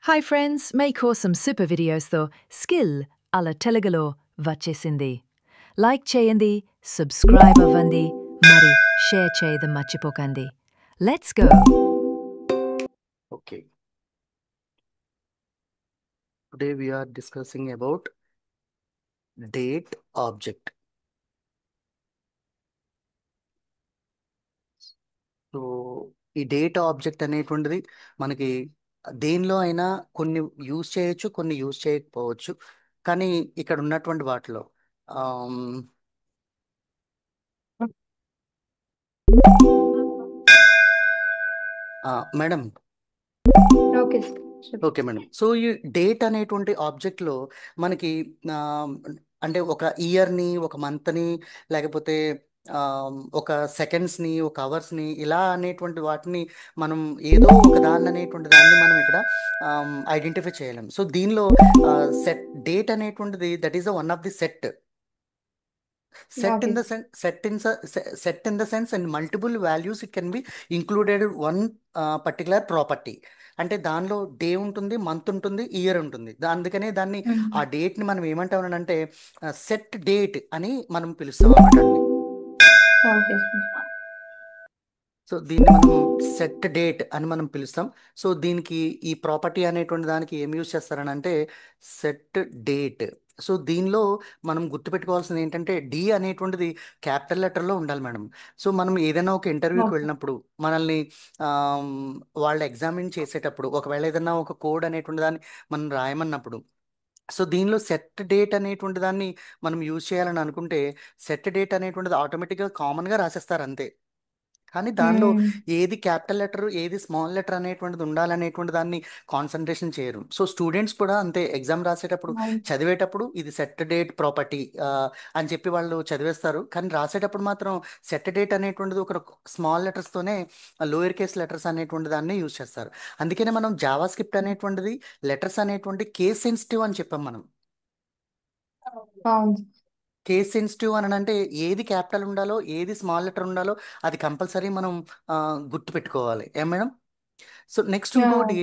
Hi friends, మీకోసం super videosతో skill అలా తెలుగులో వచ్చేసింది. లైక్ చేయండి, సబ్స్క్రైబ్ అవ్వండి, మరి షేర్ చేయడం మర్చిపోకండి. Let's go. Okay, today we are discussing about date object. So ఈ డేట్ ఆబ్జెక్ట్ అనేటువంటిది మనకి దేనిలో అయినా కొన్ని యూజ్ చేయొచ్చు, కొన్ని యూజ్ చేయకపోవచ్చు. కానీ ఇక్కడ ఉన్నటువంటి వాటిలో um, madam okay okay madam. So ఈ డేట్ అనేటువంటి ఆబ్జెక్ట్లో మనకి ఆ, అంటే ఒక ఇయర్ని, ఒక మంత్ని, లేకపోతే ఒక సెకండ్స్ని, ఒక అవర్స్ని, ఇలా అనేటువంటి వాటిని మనం ఏదో ఒక దాన్ని అనేటువంటి దాన్ని మనం ఇక్కడ ఐడెంటిఫై చేయలేం. సో దీనిలో సెట్ డేట్ అనేటువంటిది that is one of the set. Set in okay the sense, set in the sense, and multiple values it can be included one particular property. అంటే దానిలో డే ఉంటుంది, మంత్ ఉంటుంది, year ఉంటుంది. అందుకనే దాన్ని ఆ డేట్ ని మనం ఏమంటాం అంటే సెట్ డేట్ అని మనం పిలుస్తాం అన్నమాట అండి. ఓకే సో దీన్ని మనం సెట్ డేట్ అని మనం పిలుస్తాం. సో దీనికి ఈ ప్రాపర్టీ అనేటువంటి దానికి ఏం యూజ్ చేస్తారని అంటే సెట్ డేట్. సో దీనిలో మనం గుర్తుపెట్టుకోవాల్సింది ఏంటంటే డి అనేటువంటిది క్యాపిటల్ లెటర్లో ఉండాలి మేడం. సో మనం ఏదైనా ఒక ఇంటర్వ్యూకి ఓకే వెళ్ళినప్పుడు మనల్ని ఆమ్, వాళ్ళు ఎగ్జామిన్ చేసేటప్పుడు ఒకవేళ ఏదైనా ఒక కోడ్ అనేటువంటి దాన్ని మనం రాయమన్నప్పుడు, సో దీనిలో సెట్ డేట్ అనేటువంటి దాన్ని మనం యూజ్ చేయాలని అనుకుంటే సెట్ డేట్ అనేటువంటిది ఆటోమేటిక్గా కామన్గా రాసేస్తారు అంతే. కానీ దానిలో ఏది క్యాపిటల్ లెటర్, ఏది స్మాల్ లెటర్ అనేటువంటిది ఉండాలనేటువంటి దాన్ని కాన్సన్ట్రేషన్ చేయరు. సో స్టూడెంట్స్ కూడా అంతే, ఎగ్జామ్ రాసేటప్పుడు చదివేటప్పుడు ఇది సెట్ డేట్ ప్రాపర్టీ అని చెప్పి వాళ్ళు చదివేస్తారు. కానీ రాసేటప్పుడు మాత్రం సెట్ డేట్ అనేటువంటిది ఒక స్మాల్ లెటర్స్తోనే లోయర్ కేస్ లెటర్స్ అనేటువంటి దాన్ని యూజ్ చేస్తారు. అందుకనే మనం జావా స్క్రిప్ట్ అనేటువంటిది లెటర్స్ అనేటువంటి కేస్ సెన్సిటివ్ అని చెప్పాం మనం. అవును కేస్ సెన్సిటివ్ అని అంటే ఏది క్యాపిటల్ ఉండాలో, ఏది స్మాల్ లెటర్ ఉండాలో అది కంపల్సరీ మనం గుర్తుపెట్టుకోవాలి. ఏం మేడం? సో నెక్స్ట్ ఇంకోటి,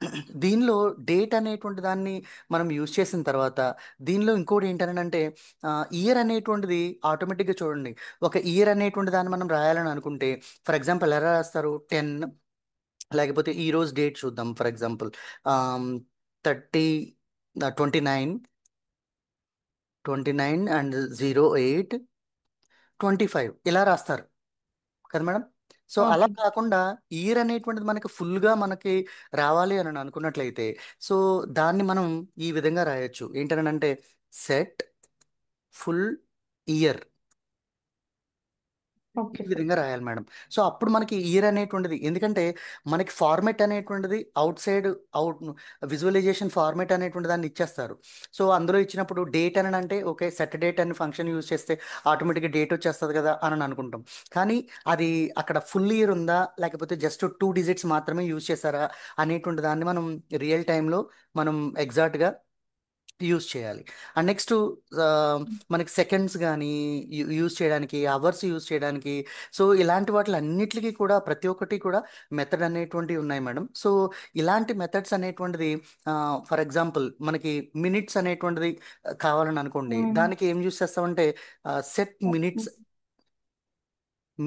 ఓకే దీనిలో డేట్ అనేటువంటి దాన్ని మనం యూజ్ చేసిన తర్వాత దీనిలో ఇంకోటి ఏంటంటే ఇయర్ అనేటువంటిది ఆటోమేటిక్గా చూడండి, ఒక ఇయర్ అనేటువంటి దాన్ని మనం రాయాలని అనుకుంటే ఫర్ ఎగ్జాంపుల్ ఎలా రాస్తారు, 10, లేకపోతే ఈ రోజు డేట్ చూద్దాం. ఫర్ ఎగ్జాంపుల్ 30, 29 అండ్ 08, 25 ఇలా రాస్తారు కదా మేడం. సో అలా ఓకే కాకుండా ఇయర్ అనేటువంటిది మనకి ఫుల్గా మనకి రావాలి అని అనుకున్నట్లయితే సో దాన్ని మనం ఈ విధంగా రాయొచ్చు. ఏంటనంటే సెట్ ఫుల్ ఇయర్, ఓకే ఈ విధంగా రాయాలి మేడం. సో అప్పుడు మనకి ఇయర్ అనేటువంటిది, ఎందుకంటే మనకి ఫార్మెట్ అనేటువంటిది outside out visualization format అనేటువంటి దాన్ని ఇచ్చేస్తారు. సో అందులో ఇచ్చినప్పుడు డేట్ అని అంటే ఓకే సెట్ డేట్ అని ఫంక్షన్ యూజ్ చేస్తే ఆటోమేటిక్గా డేట్ వచ్చేస్తుంది కదా అని అనుకుంటాం. కానీ అది అక్కడ ఫుల్ ఇయర్ ఉందా, లేకపోతే జస్ట్ 2 డిజిట్స్ మాత్రమే యూజ్ చేశారా అనేటువంటి దాన్ని మనం రియల్ టైంలో మనం ఎగ్జాక్ట్గా యూజ్ చేయాలి. అండ్ నెక్స్ట్ మనకి సెకండ్స్ కానీ యూజ్ చేయడానికి, అవర్స్ యూజ్ చేయడానికి, సో ఇలాంటి వాటి అన్నిటికీ కూడా ప్రతి ఒక్కటి కూడా మెథడ్ అనేటువంటివి ఉన్నాయి మేడం. సో ఇలాంటి మెథడ్స్ అనేటువంటిది ఫర్ ఎగ్జాంపుల్ మనకి మినిట్స్ అనేటువంటిది కావాలని అనుకోండి, దానికి ఏం యూజ్ చేస్తామంటే సెట్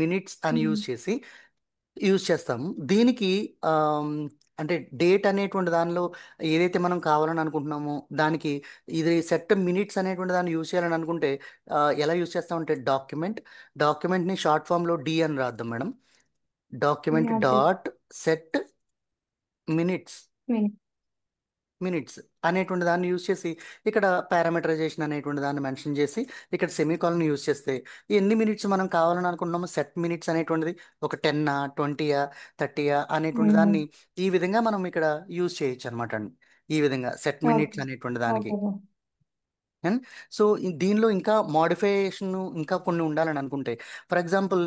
మినిట్స్ అని యూజ్ చేస్తాము. దీనికి ఆమ్, అంటే డేట్ అనేటువంటి దానిలో ఏదైతే మనం కావాలని అనుకుంటున్నామో దానికి ఇది సెట్ మినిట్స్ అనేటువంటి దాన్ని యూజ్ చేయాలని అనుకుంటే ఎలా యూజ్ చేస్తామంటే డాక్యుమెంట్ని షార్ట్ ఫామ్లో డి అని రాద్దాం madam. Document okay dot set minutes అనేటువంటి దాన్ని యూజ్ చేసి ఇక్కడ పారామీటరైజేషన్ అనేటువంటి దాన్ని మెన్షన్ చేసి ఇక్కడ సెమీకాలన్ యూజ్ చేస్తే ఎన్ని మినిట్స్ మనం కావాలని అనుకుంటున్నామో సెట్ మినిట్స్ అనేటువంటిది ఒక 10, 20, 30 అనేటువంటి దాన్ని ఈ విధంగా మనం ఇక్కడ యూజ్ చేయొచ్చు అనమాట అండి. ఈ విధంగా సెట్ మినిట్స్ అనేటువంటి దానికి. ఓకే అండ్ సో దీనిలో ఇంకా మోడిఫికేషన్ ఇంకా కొన్ని ఉండాలని అనుకుంటే ఫర్ ఎగ్జాంపుల్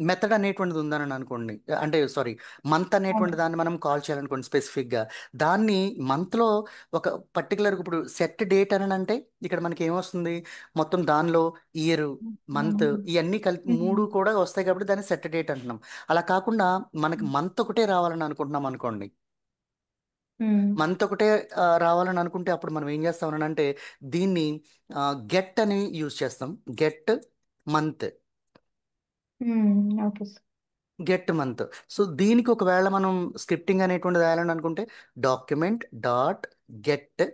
మెథడ్ అనేటువంటిది ఉందని అనుకోండి, అంటే సారీ మంత్ అనేటువంటి దాన్ని మనం కాల్ చేయాలనుకోండి స్పెసిఫిక్గా, దాన్ని మంత్లో ఒక పర్టికులర్ ఇప్పుడు సెట్ డేట్ అని అంటే ఇక్కడ మనకి ఏమొస్తుంది, మొత్తం దానిలో ఇయర్, మంత్ ఇవన్నీ కలిపి 3 కూడా వస్తాయి కాబట్టి దాన్ని సెట్ డేట్ అంటున్నాం. అలా కాకుండా మనకి మంత్ ఒకటే రావాలని అనుకుంటున్నాం అనుకోండి, మంత్ ఒకటే రావాలని అనుకుంటే అప్పుడు మనం ఏం చేస్తామని అంటే దీన్ని గెట్ అని యూజ్ చేస్తాం. Get month, okay sir. Get month. So దీనికి ఒకవేళ మనం స్క్రిప్టింగ్ అనేటువంటిది రాయాలని అనుకుంటే document dot get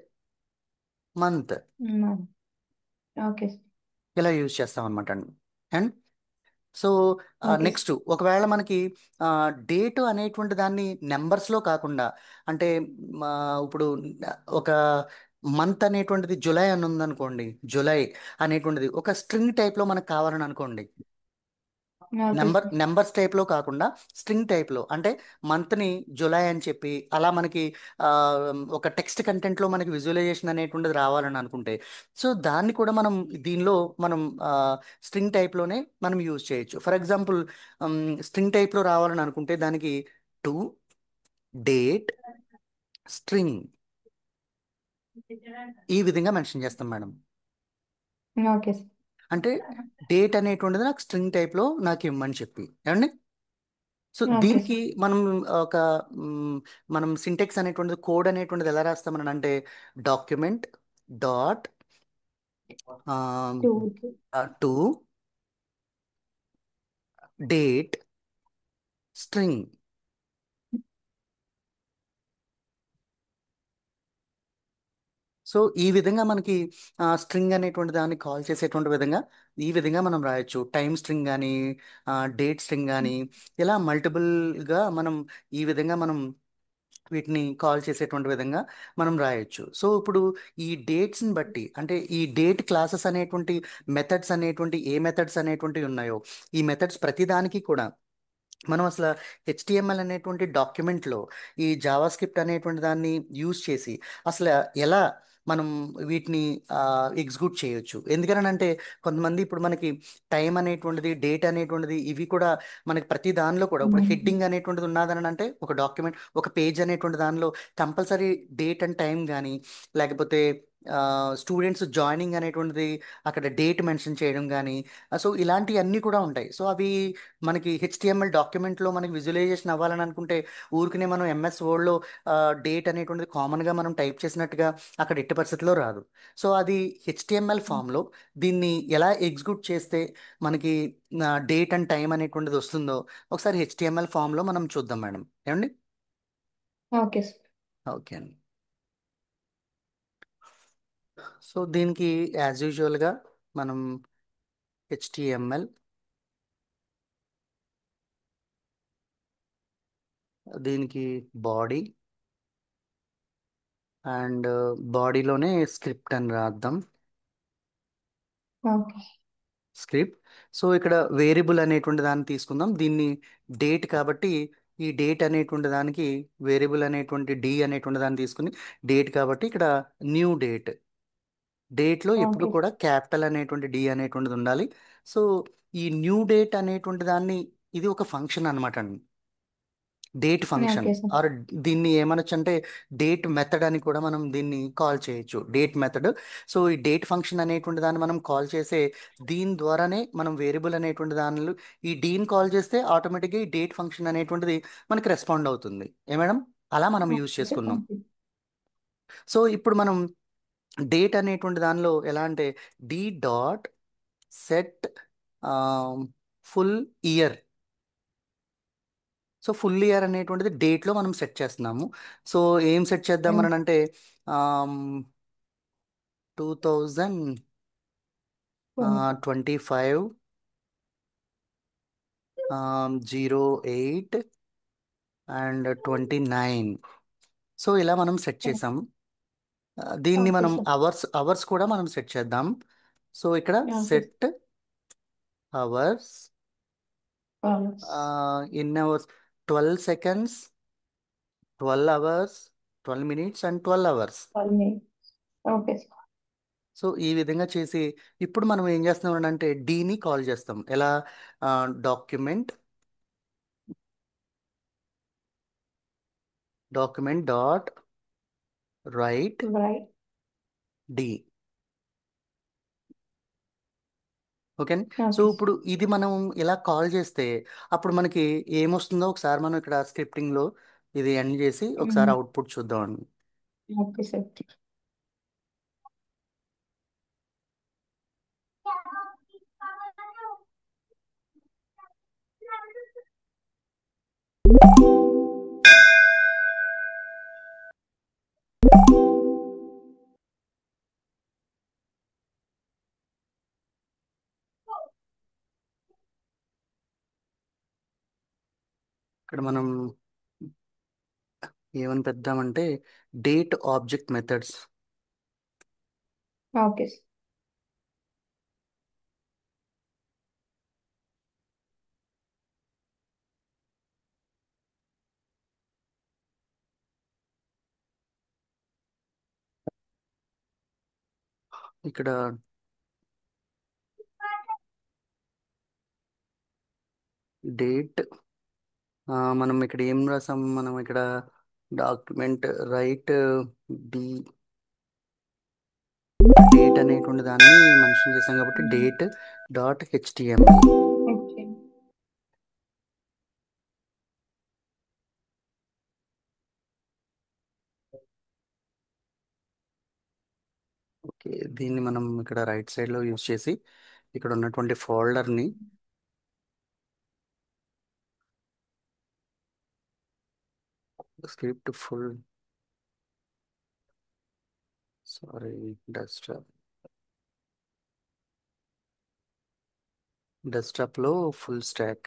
month okay sir. ఇలా యూజ్ చేస్తాం అనమాట అండి. And so okay sir. Next ఒకవేళ మనకి డేట్ అనేటువంటి దాన్ని నెంబర్స్లో కాకుండా అంటే మా ఇప్పుడు ఒక మంత్ అనేటువంటిది జూలై అని ఉందనుకోండి, జూలై అనేటువంటిది ఒక స్ట్రింగ్ టైప్లో మనకు కావాలని అనుకోండి, ఓకే సార్. నెంబర్స్ టైప్లో కాకుండా స్ట్రింగ్ టైప్లో అంటే మంత్ని జూలై అని చెప్పి అలా మనకి ఆ, ఒక టెక్స్ట్ కంటెంట్లో మనకి విజువలైజేషన్ అనేటువంటిది రావాలని అనుకుంటే సో దాన్ని కూడా మనం దీనిలో మనం స్ట్రింగ్ టైప్లోనే మనం యూజ్ చేయొచ్చు. ఫర్ ఎగ్జాంపుల్ స్ట్రింగ్ టైప్లో రావాలని అనుకుంటే దానికి టు డేట్ స్ట్రింగ్ ఈ విధంగా మెన్షన్ చేస్తాం మేడం. Okay sir. అంటే డేట్ అనేటువంటిది నాకు స్ట్రింగ్ టైప్లో నాకు ఇవ్వమని చెప్పి ఏమండి. సో ఓకే దీనికి సార్. మనం ఒక మనం సింటెక్స్ అనేటువంటిది కోడ్ అనేటువంటిది ఎలా రాస్తామని అంటే document dot two. To date string. So ఈ విధంగా మనకి స్ట్రింగ్ అనేటువంటి దాన్ని కాల్ చేసేటువంటి విధంగా ఈ విధంగా మనం రాయొచ్చు. టైం స్ట్రింగ్ కానీ డేట్ స్ట్రింగ్ కానీ ఇలా మల్టిపుల్గా మనం ఈ విధంగా మనం వీటిని కాల్ చేసేటువంటి విధంగా మనం రాయొచ్చు. సో ఇప్పుడు ఈ డేట్స్ని బట్టి అంటే ఈ డేట్ క్లాసెస్ అనేటువంటి మెథడ్స్ అనేటువంటి ఏ మెథడ్స్ అనేటువంటివి ఉన్నాయో ఈ మెథడ్స్ ప్రతిదానికి కూడా మనం అసలు హెచ్టిఎంఎల్ అనేటువంటి డాక్యుమెంట్లో ఈ జావా స్క్రిప్ట్ అనేటువంటి దాన్ని యూజ్ చేసి అసలు ఎలా మనం వీటిని ఎగ్జిక్యూట్ చేయొచ్చు. ఎందుకనంటే కొంతమంది ఇప్పుడు మనకి టైం అనేటువంటిది డేట్ అనేటువంటిది ఇవి కూడా మనకి ప్రతి దానిలో కూడా ఇప్పుడు హెడ్డింగ్ అనేటువంటిది ఉన్నదని అంటే ఒక డాక్యుమెంట్ ఒక పేజ్ అనేటువంటి దానిలో కంపల్సరీ డేట్ అండ్ టైం కానీ లేకపోతే స్టూడెంట్స్ జాయినింగ్ అనేటువంటిది అక్కడ డేట్ మెన్షన్ చేయడం కానీ సో ఇలాంటివన్నీ కూడా ఉంటాయి. సో అవి మనకి హెచ్టిఎంఎల్ డాక్యుమెంట్లో మనకి విజువలైజేషన్ అవ్వాలని అనుకుంటే ఊరికనే మనం ఎంఎస్ వర్డ్లో డేట్ అనేటువంటిది కామన్గా మనం టైప్ చేసినట్టుగా అక్కడ ఎట్టి పరిస్థితిలో రాదు. సో అది హెచ్టిఎంఎల్ ఫామ్లో దీన్ని ఎలా ఎగ్జిక్యూట్ చేస్తే మనకి డేట్ అండ్ టైం అనేటువంటిది వస్తుందో ఒకసారి హెచ్టిఎంఎల్ ఫామ్లో మనం చూద్దాం మేడం. ఏమండి? Okay sir. ఓకే అండి. సో దీనికి యాజ్ యూజువల్గా మనం హెచ్టిఎంఎల్ దీనికి బాడీ అండ్ బాడీలోనే స్క్రిప్ట్ అని రాద్దాం. ఓకే. స్క్రిప్ట్. సో ఇక్కడ వేరియబుల్ అనేటువంటి దాన్ని తీసుకుందాం. దీన్ని డేట్ కాబట్టి ఈ డేట్ అనేటువంటి దానికి వేరియబుల్ అనేటువంటి డి అనేటువంటి దాన్ని తీసుకుని డేట్ కాబట్టి ఇక్కడ న్యూ డేట్. డేట్లో ఎప్పుడు ఓకే. కూడా క్యాపిటల్ అనేటువంటి డి అనేటువంటిది ఉండాలి. సో ఈ న్యూ డేట్ అనేటువంటి దాన్ని ఇది ఒక ఫంక్షన్ అనమాట అండి. Date function okay sir. Or దీన్ని ఏమనొచ్చు అంటే డేట్ మెథడ్ అని కూడా మనం దీన్ని కాల్ చేయొచ్చు. Date method. సో ఈ డేట్ ఫంక్షన్ అనేటువంటి దాన్ని మనం కాల్ చేసే దీని ద్వారానే మనం వేరియబుల్ అనేటువంటి దానిలో ఈ డీని కాల్ చేస్తే ఆటోమేటిక్గా ఈ డేట్ ఫంక్షన్ అనేటువంటిది మనకి రెస్పాండ్ అవుతుంది. ఏ మేడం? అలా మనం యూజ్ ఓకే. చేసుకున్నాం. ఓకే. సో ఇప్పుడు మనం డేట్ అనేటువంటి దానిలో ఎలా అంటే D dot set full year. So full year అనేటువంటిది డేట్లో మనం సెట్ చేస్తున్నాము. సో ఏం సెట్ చేద్దామని అంటే 2025 08 అండ్ 29. సో ఇలా మనం సెట్ చేసాం. దీన్ని ఓకే మనం సార్. అవర్స్ కూడా మనం సెట్ చేద్దాం. సో ఇక్కడ okay. Set hours in hours 12 seconds 12 hours 12 minutes and 12 hours. Okay sir. So ఈ విధంగా చేసి ఇప్పుడు మనం ఏం చేస్తున్నాం అంటే డీని కాల్ చేస్తాం. ఎలా? Document document dot write write. D. Okay. So okay sir. ఇప్పుడు ఇది మనం ఇలా కాల్ చేస్తే అప్పుడు మనకి ఏమొస్తుందో ఒకసారి మనం ఇక్కడ స్క్రిప్టింగ్లో ఇది ఎండ్ చేసి ఒకసారి అవుట్పుట్ చూద్దామండి. Okay sir. ఇక్కడ మనం ఏమని పెద్దామంటే date object methods. Okay sir. ఇక్కడ డేట్ మనం ఇక్కడ ఏం రాసాం, మనం ఇక్కడ డాక్యుమెంట్ రైట్ డి డేట్ అనేటువంటి దాన్ని మెన్షన్ చేసాం కాబట్టి date dot HTML. Okay. Okay, దీన్ని మనం ఇక్కడ రైట్ సైడ్లో యూజ్ చేసి ఇక్కడ ఉన్నటువంటి ఫోల్డర్ని స్క్రిప్ట్ ఫుల్ సారీ డెస్క్టాప్లో ఫుల్ స్టాక్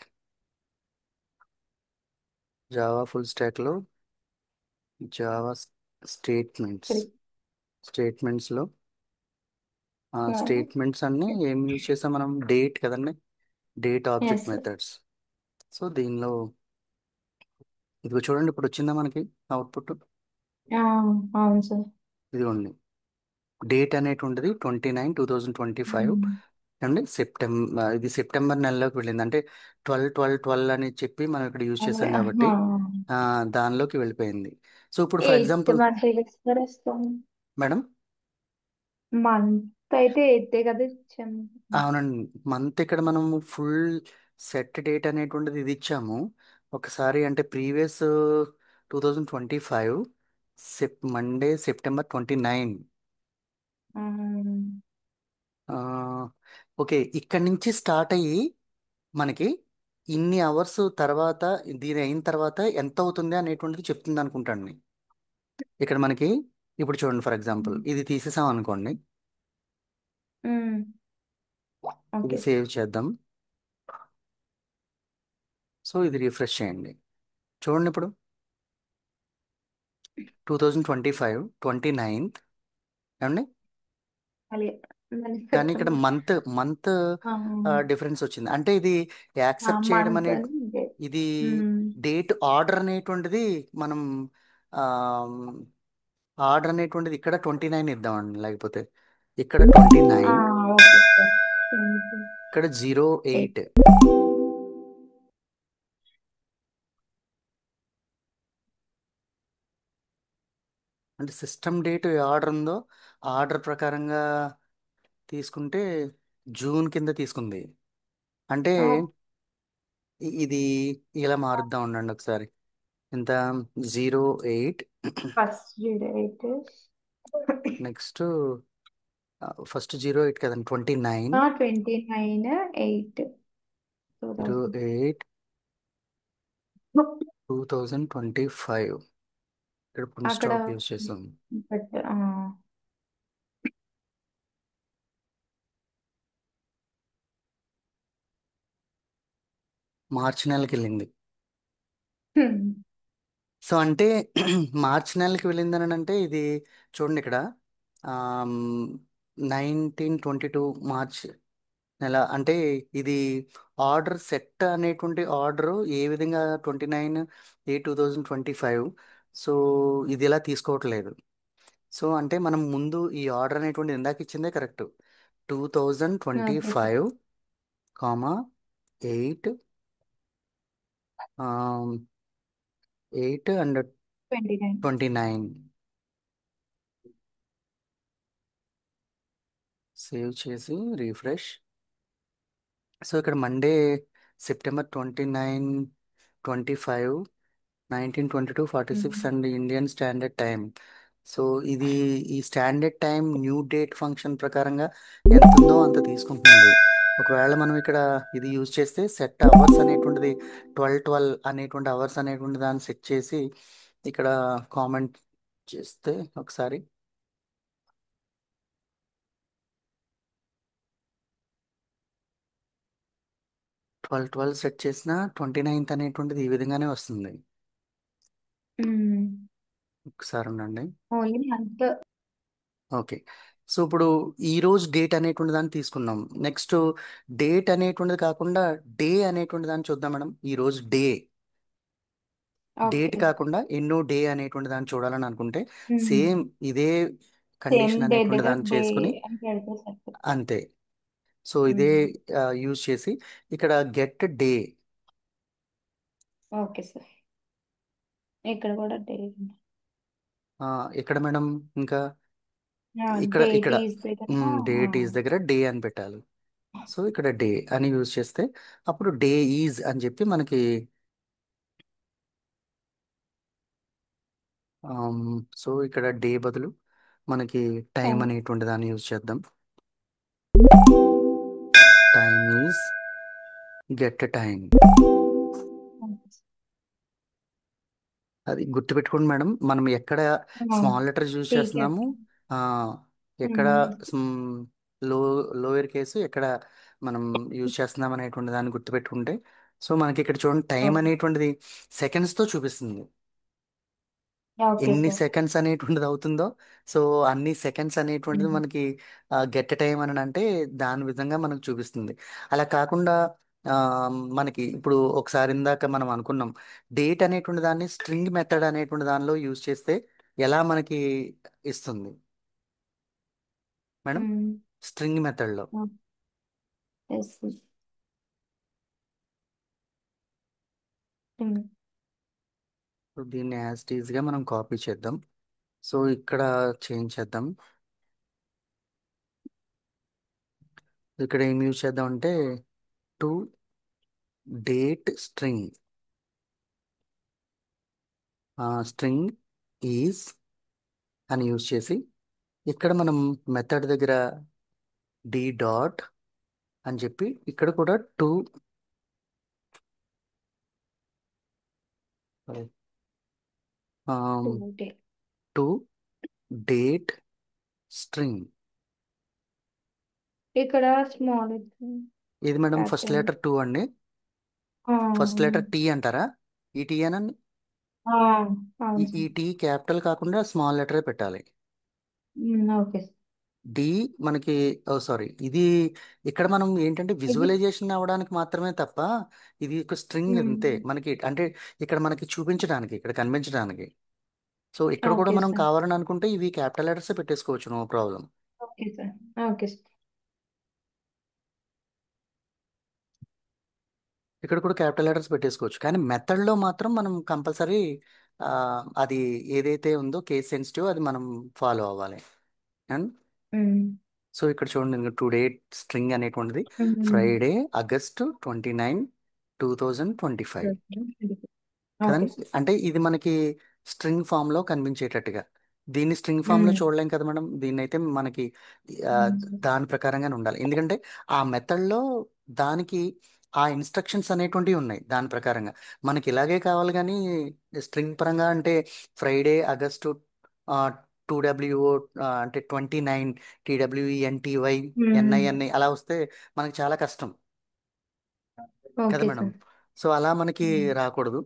జావా ఫుల్ స్టాక్లో జావా స్టేట్మెంట్స్ స్టేట్మెంట్స్లో స్టేట్మెంట్స్ అన్ని ఏం యూజ్ చేసాం మనం, డేట్ కదండి, date object yes sir. Methods. So దీనిలో ఇదిగో చూడండి, ఇప్పుడు వచ్చిందా మనకి అవుట్పుట్. అవును సార్. ఇదిగోండి, డేట్ అనేటువంటిది 29/2025 అండి, సెప్టెంబర్, ఇది సెప్టెంబర్ నెలలోకి వెళ్ళింది. అంటే 12/12/12 అని చెప్పి మనం ఇక్కడ యూజ్ అదే చేసాం కాబట్టి దానిలోకి వెళ్ళిపోయింది. సో ఇప్పుడు for 8th example month sir ఇస్తాం. మేడం, మంత్ అయితే 8th కదా ఇచ్చాము. అవునండి, మంత్ ఇక్కడ మనం ఫుల్ సెట్ డేట్ అనేటువంటిది ఇది ఇచ్చాము. ఒకసారి అంటే ప్రీవియస్ 2025 మండే September 29. ఓకే, ఇక్కడి నుంచి స్టార్ట్ అయ్యి మనకి ఇన్ని అవర్స్ తర్వాత దీని అయిన తర్వాత ఎంత అవుతుంది అనేటువంటిది చెప్తుంది అనుకుంటాను. ఇక్కడ మనకి ఇప్పుడు చూడండి, ఫర్ ఎగ్జాంపుల్ ఇది తీసేసాం అనుకోండి, ఇది ఓకే. సేవ్ చేద్దాం. సో ఇది రిఫ్రెష్ చేయండి, చూడండి ఇప్పుడు 2025 29 ఏమండి, అలాగే మళ్ళీ కానీ ఇక్కడ సెప్టెంబర్. మంత్ మంత్ డిఫరెన్స్ వచ్చింది. అంటే ఇది యాక్సెప్ట్ చేయడం మంత్ అనే అని ఇది డేట్ ఆర్డర్ అనేటువంటిది మనం ఆర్డర్ అనేటువంటిది ఇక్కడ 29 ఇద్దామండి, లేకపోతే ఇక్కడ 29, ఓకే సార్. ఇక్కడ 08. అంటే సిస్టమ్ డేట్ ఏ ఆర్డర్ ఉందో ఆర్డర్ ప్రకారంగా తీసుకుంటే జూన్ కింద తీసుకుంది. అంటే ఇది ఇలా మారుద్దాం, ఉండండి ఒకసారి. ఇంత 08, ఫస్ట్ 08. నెక్స్ట్ ఫస్ట్ 08 కదండి, 29 29/8 2000. 08 2025. ఇక్కడ ఫుల్ అక్కడ స్టాప్ యూజ్ చేసాం. బట్ మార్చి నెలకి వెళ్ళింది. సో అంటే మార్చి నెలకి వెళ్ళిందని అంటే ఇది చూడండి ఇక్కడ 1922 మార్చ్ నెల. అంటే ఇది ఆర్డర్ సెట్ అనేటువంటి ఆర్డర్ ఏ విధంగా 29/8/2025. సో ఇది ఇలా తీసుకోవట్లేదు. సో అంటే మనం ముందు ఈ ఆర్డర్ అనేటువంటి ఇందాక ఇచ్చిందే correct, two thousand twenty okay sir. Five comma 8 8 and 29. 29. Save చేసి రీఫ్రెష్. సో ఇక్కడ Monday September 29/25 1922 46 and Indian standard time. So ఇది ఈ standard time new date function ప్రకారంగా ఎంత ఉందో అంత తీసుకుంటుంది. ఒకవేళ మనం ఇక్కడ ఇది యూజ్ చేస్తే సెట్ అవర్స్ అనేటువంటిది 12 అనేటువంటి అవర్స్ అనేటువంటి దాన్ని సెట్ చేసి ఇక్కడ కామెంట్ చేస్తే ఒకసారి 12 సెట్ చేసిన 29th అనేటువంటిది ఈ విధంగానే వస్తుంది. ఒకసారి ఉండండి. Only month. ఓకే. సో ఇప్పుడు ఈ రోజు డేట్ అనేటువంటి దాన్ని తీసుకున్నాం. నెక్స్ట్ డేట్ అనేటువంటిది కాకుండా డే అనేటువంటి దాన్ని చూద్దాం మేడం. ఈ రోజు డేట్ ఓకే. కాకుండా ఎన్నో డే అనేటువంటి దాన్ని చూడాలని అనుకుంటే సేమ్ సేమ్ ఇదే కండిషన్ డే అనేటువంటి దగ్గర దాన్ని డే చేసుకుని అని పెడితే సరిపోతుంది. అంతే. సో ఇదే యూజ్ చేసి ఇక్కడ గెట్ డే. Okay sir. ఇక్కడ కూడా డే ఇక్కడ మేడం ఇంకా ఇక్కడ డేట్ ఇక్కడ ఈజ్ దగ్గర డేట్ ఈజ్ దగ్గర డే అని పెట్టాలి. సో ఇక్కడ డే అని యూజ్ చేస్తే అప్పుడు డే ఈజ్ అని చెప్పి మనకి సో ఇక్కడ డే బదులు మనకి టైం టైం. అనేటువంటి దాన్ని యూజ్ చేద్దాం. Time is get time. అది గుర్తుపెట్టుకోండి మేడం. మనం ఎక్కడ స్మాల్ లెటర్స్ యూజ్ టీ చేస్తున్నాము, క్యాపిటల్. ఆ, ఎక్కడ లో లోయర్ కేసు ఎక్కడ మనం యూజ్ చేస్తున్నాం అనేటువంటి దాన్ని గుర్తుపెట్టుకుంటే సో మనకి ఇక్కడ చూడండి టైం ఓకే. అనేటువంటిది సెకండ్స్తో చూపిస్తుంది. ఓకే ఎన్ని సార్. సెకండ్స్ అనేటువంటిది అవుతుందో సో అన్ని సెకండ్స్ అనేటువంటిది మనకి గెట్ టైం అని అంటే దాని విధంగా మనకు చూపిస్తుంది. అలా కాకుండా ఆ, మనకి ఇప్పుడు ఒకసారి ఇందాక మనం అనుకున్నాం డేట్ అనేటువంటి దాన్ని స్ట్రింగ్ మెథడ్ అనేటువంటి దానిలో యూజ్ చేస్తే ఎలా మనకి ఇస్తుంది మేడం స్ట్రింగ్ మెథడ్లో. ఎస్. దీన్ని యాజ్ టీజ్గా మనం కాపీ చేద్దాం. సో ఇక్కడ చేంజ్ చేద్దాం. ఇక్కడ ఏం యూజ్ చేద్దాం అంటే to date string string is అని యూజ్ చేసి ఇక్కడ మనం మెథడ్ దగ్గర డి డాట్ అని చెప్పి ఇక్కడ కూడా టు డేట్ స్ట్రింగ్. ఇక్కడ స్మాల్ ఇది మేడం ఫస్ట్ క్యాపిటల్. లెటర్ 2 అండి. ఫస్ట్ లెటర్ టీ అంటారా? ఈ టీ అనండి. అవును ఈ టీ క్యాపిటల్ కాకుండా స్మాల్ లెటరే పెట్టాలి. సార్. ఓకే. డి మనకి సారీ ఇది ఇక్కడ మనం ఏంటంటే ఇది విజువలైజేషన్ అవ్వడానికి మాత్రమే తప్ప ఇది ఒక స్ట్రింగ్ అంతే మనకి అంటే ఇక్కడ మనకి చూపించడానికి ఇక్కడ కనిపించడానికి. సో ఇక్కడ కూడా ఓకే మనం సార్. కావాలని అనుకుంటే ఇవి క్యాపిటల్ లెటర్స్ పెట్టేసుకోవచ్చు, no problem. Okay sir. Okay sir. ఇక్కడ కూడా క్యాపిటల్ లెటర్స్ పెట్టేసుకోవచ్చు కానీ మెథడ్లో మాత్రం మనం కంపల్సరీ అది ఏదైతే ఉందో కేస్ సెన్సిటివ్ అది మనం ఫాలో అవ్వాలి. అండ్ సో ఇక్కడ చూడండి టుడే స్ట్రింగ్ అనేటువంటిది ఫ్రైడే August 29, 2025 ఓకే కదండి. సార్. అంటే ఇది మనకి స్ట్రింగ్ ఫామ్ లో కనిపించేటట్టుగా దీన్ని స్ట్రింగ్ ఫామ్ లో చూడలేం కదా మేడం. దీన్ని అయితే మనకి ఆ, దాని ప్రకారంగానే ఉండాలి ఎందుకంటే ఆ మెథడ్ లో దానికి ఆ ఇన్స్ట్రక్షన్స్ అనేటువంటివి ఉన్నాయి దాని ప్రకారంగా మనకి ఇలాగే కావాలి కానీ స్ట్రింగ్ పరంగా అంటే ఫ్రైడే ఆగస్టు 2WO అంటే 29 TWENTY NINI అలా వస్తే మనకి చాలా కష్టం కదా ఓకే మేడం. సార్. సో అలా మనకి రాకూడదు.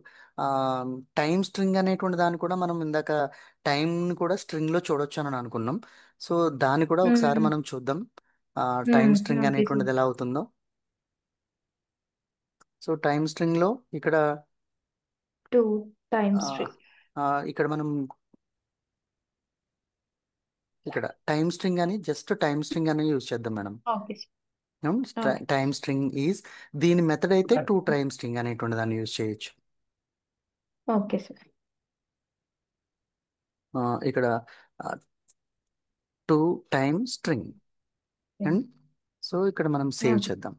టైం స్ట్రింగ్ అనేటువంటి దాన్ని కూడా మనం ఇందాక టైంని కూడా స్ట్రింగ్లో చూడొచ్చు అని అనుకున్నాం. సో దాన్ని కూడా ఒకసారి మనం చూద్దాం టైం స్ట్రింగ్ ఓకే సార్. అనేటువంటిది ఎలా అవుతుందో. సో టైం స్ట్రింగ్లో ఇక్కడ 2 ఆ, times 3. ఇక్కడ మనం ఇక్కడ టైం స్ట్రింగ్ అని జస్ట్ టైం స్ట్రింగ్ అని యూజ్ చేద్దాం madam. Okay sir. Okay. Time string is దీని మెథడ్ అయితే టూ టైమ్ స్ట్రింగ్ అనేటువంటి దాన్ని యూజ్ చేయొచ్చు. Okay sir. ఇక్కడ to time string and so ఇక్కడ మనం సేవ్ చేద్దాం.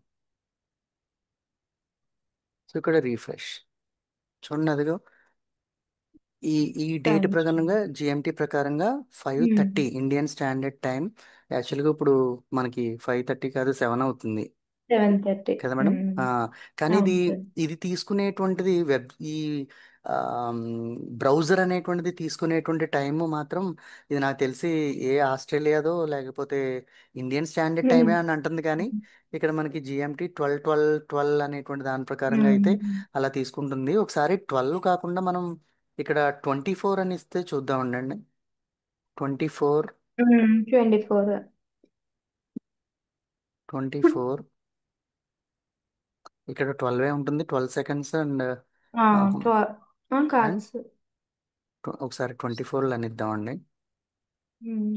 సో ఇక్కడ రీఫ్రెష్ చూడండి అదిగో ఈ ఈ డేట్ టైం ప్రకారంగా జిఎంటీ ప్రకారంగా 5:30 ఇండియన్ స్టాండర్డ్ టైం. యాక్చువల్గా ఇప్పుడు మనకి 5:30 కాదు, 7 అవుతుంది 7:30. కదా మేడం. కానీ ఇది అవును సార్. ఇది తీసుకునేటువంటిది ఈ బ్రౌజర్ అనేటువంటిది తీసుకునేటువంటి టైం మాత్రం ఇది నాకు తెలిసి ఏ ఆస్ట్రేలియాదో లేకపోతే ఇండియన్ స్టాండర్డ్ టైమే అని అంటుంది. కానీ ఇక్కడ మనకి జిఎంటీ 12 అనేటువంటి దాని ప్రకారంగా అయితే అలా తీసుకుంటుంది. ఒకసారి 12 కాకుండా మనం ఇక్కడ 24 అని ఇస్తే చూద్దాం ఉండండి. 24, 24. 24 ఇక్కడ 12 ఉంటుంది, 12 సెకండ్స్ అండ్ 12 కాదు అండ్ సార్. ఒకసారి 24 అని ఇద్దామండి. ఉమ్.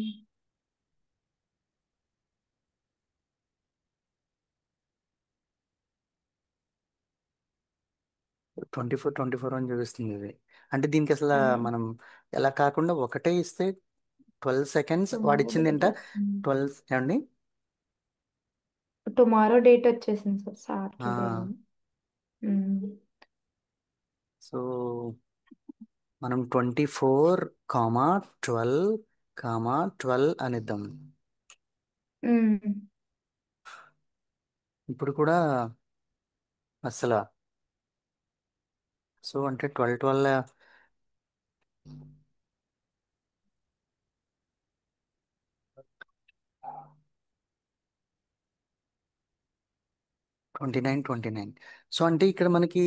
24 అని చూపిస్తుంది ఇది. అంటే దీనికి అసలు మనం ఎలా కాకుండా ఒకటే ఇస్తే 12 సెకండ్స్ వాడు టుమారో ఇచ్చింది డేట్ ఏంట 12 ఏమండి. టుమారో డేట్ వచ్చేసింది సార్, సాటర్డే ఆ, అని. ఉమ్. సో మనం 24, 12, అని ఇద్దాం. ఉమ్. ఇప్పుడు కూడా అసలు సో అంటే 12, 29. సో అంటే ఇక్కడ మనకి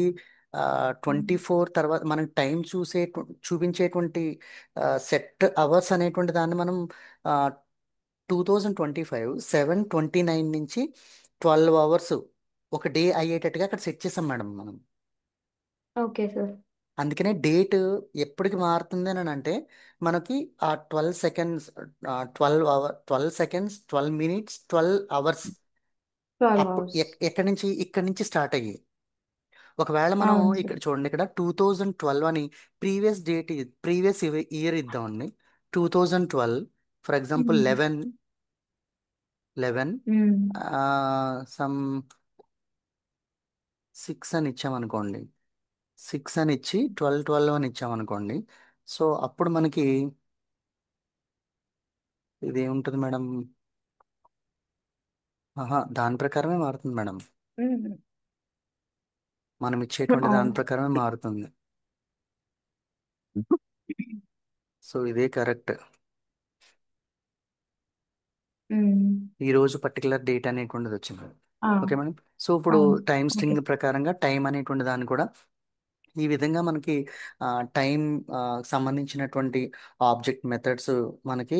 24 తర్వాత మనం టైం చూపించేటువంటి సెట్ అవర్స్ అనేటువంటి దాన్ని మనం 2025 7:29 నుంచి 12 అవర్స్ ఒక డే అయ్యేటట్టుగా అక్కడ సెట్ చేసాం మేడం మనం. Okay sir. అందుకనే డేట్ ఎప్పటికి మారుతుంది అని అంటే మనకి ఆ 12 సెకండ్స్, 12 సెకండ్స్, 12 మినిట్స్, 12 అవర్స్ 12 అప్పుడు అవర్స్. ఎక్కడి నుంచి స్టార్ట్ అయ్యి ఒకవేళ మనం అవును సార్. ఇక్కడ చూడండి, ఇక్కడ 2012 అని ప్రీవియస్ ఇయర్ ఇద్దామండి. 2012 for example um. 11 um. Some 6 అని ఇచ్చామనుకోండి. 6 అని ఇచ్చి 12 అని ఇచ్చామనుకోండి. సో అప్పుడు మనకి ఇది ఏముంటుంది మేడం. ఆహా, దాని ప్రకారమే మారుతుంది మేడం. ఉమ్. మనం ఇచ్చేటువంటి దాని అవును. ప్రకారమే మారుతుంది. సో ఇదే కరెక్ట్. ఉమ్. ఈ రోజు పర్టికులర్ డేట్ అనేటువంటిది వచ్చింది. ఆ, ఓకే మేడం. సో ఇప్పుడు అవును. Time okay. స్ట్రింగ్ ప్రకారంగా టైం అనేటువంటి దాన్ని కూడా ఈ విధంగా మనకి టైం సంబంధించినటువంటి ఆబ్జెక్ట్ మెథడ్స్ మనకి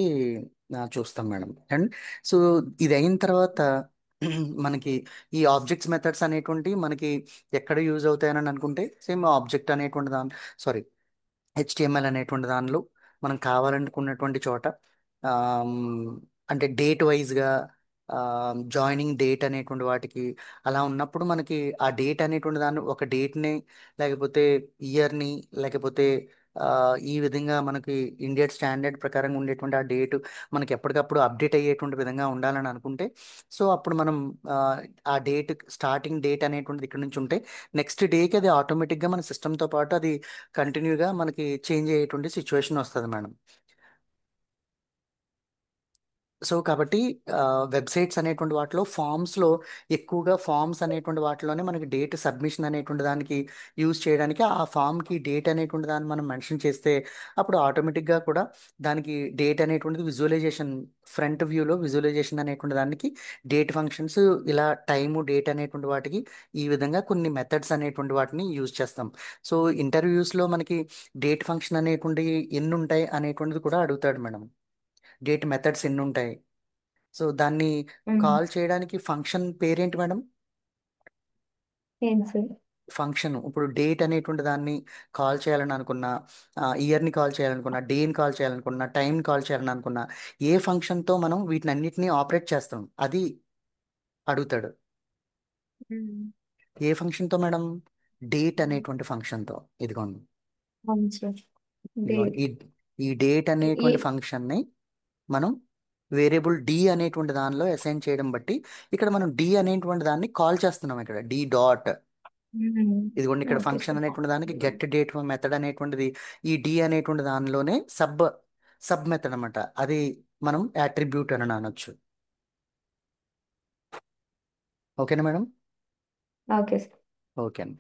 చూస్తాం మేడం. అండ్ సో ఇది అయిన తర్వాత మనకి ఈ ఆబ్జెక్ట్స్ మెథడ్స్ అనేటువంటి మనకి ఎక్కడ యూజ్ అవుతాయని అనుకుంటే సేమ్ ఆబ్జెక్ట్ అనేటువంటి దాని సారీ హెచ్టిఎంఎల్ అనేటువంటి దానిలో మనం కావాలనుకున్నటువంటి చోట ఆమ్, అంటే డేట్ వైజ్గా జాయినింగ్ డేట్ అనేటువంటి వాటికి అలా ఉన్నప్పుడు మనకి ఆ డేట్ అనేటువంటి దాన్ని ఒక డేట్ని లేకపోతే ఇయర్ని లేకపోతే ఆ, ఈ విధంగా మనకి ఇండియన్ స్టాండర్డ్ ప్రకారంగా ఉండేటువంటి ఆ డేట్ మనకి ఎప్పటికప్పుడు అప్డేట్ అయ్యేటువంటి విధంగా ఉండాలని అనుకుంటే సో అప్పుడు మనం ఆ, ఆ డేట్ స్టార్టింగ్ డేట్ అనేటువంటిది ఇక్కడ నుంచి ఉంటే నెక్స్ట్ డేకి అది ఆటోమేటిక్గా మన సిస్టమ్తో పాటు అది కంటిన్యూగా మనకి చేంజ్ అయ్యేటువంటి సిచ్యువేషన్ వస్తుంది మేడం. సో కాబట్టి వెబ్సైట్స్ అనేటువంటి వాటిలో ఫామ్స్లో ఎక్కువగా ఫామ్స్ అనేటువంటి వాటిలోనే మనకి డేట్ సబ్మిషన్ అనేటువంటి దానికి యూజ్ చేయడానికి ఆ ఫామ్కి డేట్ అనేటువంటి దాన్ని మనం మెన్షన్ చేస్తే అప్పుడు ఆటోమేటిక్గా కూడా దానికి డేట్ అనేటువంటిది విజువలైజేషన్ ఫ్రంట్ వ్యూలో విజువలైజేషన్ అనేటువంటి దానికి డేట్ ఫంక్షన్స్ ఇలా టైము డేట్ అనేటువంటి వాటికి ఈ విధంగా కొన్ని మెథడ్స్ అనేటువంటి వాటిని యూజ్ చేస్తాం. సో ఇంటర్వ్యూస్లో మనకి డేట్ ఫంక్షన్ అనేటువంటి ఎన్ని ఉంటాయి అనేటువంటిది కూడా అడుగుతాడు మేడం. డేట్ మెథడ్స్ ఎన్ని ఉంటాయి. సో దాన్ని ఉమ్. కాల్ చేయడానికి ఫంక్షన్ పేరేంటి మేడం. ఏం సార్? ఫంక్షన్ ఇప్పుడు డేట్ అనేటువంటి దాన్ని కాల్ చేయాలని అనుకున్నా, ఇయర్ని కాల్ చేయాలనుకున్నా, డేని కాల్ చేయాలనుకున్నా, టైంని కాల్ చేయాలని అనుకున్నా ఏ ఫంక్షన్తో మనం వీటిని అన్నిటిని ఆపరేట్ చేస్తాం అది అడుగుతాడు. ఉమ్. ఏ ఫంక్షన్తో మేడం. డేట్ అనేటువంటి ఫంక్షన్తో. ఇదిగోండి అవును సార్. ఇదిగోండి డేట్. ఈ డేట్ ఈ అనేటువంటి ఫంక్షన్ని మనం వేరియబుల్ డి అనేటువంటి దానిలో అసైన్ చేయడం బట్టి ఇక్కడ మనం డి అనేటువంటి దాన్ని కాల్ చేస్తున్నాం ఇక్కడ డి డాట్. ఇదిగోండి ఇక్కడ ఓకే ఫంక్షన్ సార్. అనేటువంటి దానికి గెట్ డేట్ మెథడ్ అనేటువంటిది ఈ డి అనేటువంటి దానిలోనే సబ్ మెథడ్ అనమాట. అది మనం యాట్రిబ్యూట్ అని అనొచ్చు. ఓకేనా మేడం? Okay sir. ఓకే అండి.